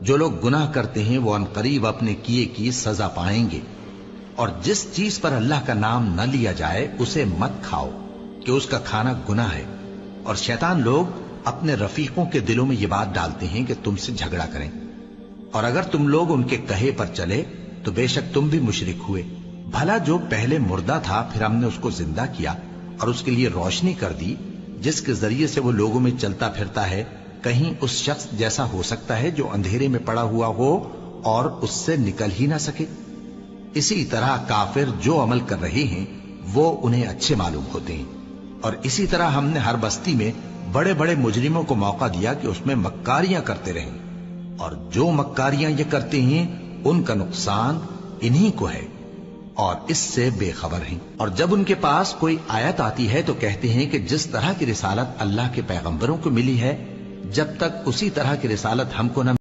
जो लोग गुनाह करते हैं वो अनकरीब अपने किए की सजा पाएंगे। और जिस चीज पर अल्लाह का नाम न लिया जाए उसे मत खाओ कि उसका खाना गुनाह है। और शैतान लोग अपने रफीकों के दिलों में ये बात डालते हैं कि तुमसे झगड़ा करें, और अगर तुम लोग उनके कहे पर चले तो बेशक तुम भी मुशरिक हुए। भला जो पहले मुर्दा था फिर हमने उसको जिंदा किया और उसके लिए रोशनी कर दी, जिसके जरिए से वो लोगों में चलता फिरता है, कहीं उस शख्स जैसा हो सकता है जो अंधेरे में पड़ा हुआ हो और उससे निकल ही ना सके। इसी तरह काफिर जो अमल कर रहे हैं वो उन्हें अच्छे मालूम होते हैं। और इसी तरह हमने हर बस्ती में बड़े बड़े मुजरिमों को मौका दिया कि उसमें मक्कारियां करते रहें, और जो मक्कारियां ये करते हैं उनका नुकसान इन्हीं को है और इससे बेखबर हैं। और जब उनके पास कोई आयत आती है तो कहते हैं कि जिस तरह की रिसालत अल्लाह के पैगंबरों को मिली है, जब तक उसी तरह की रिसालत हमको न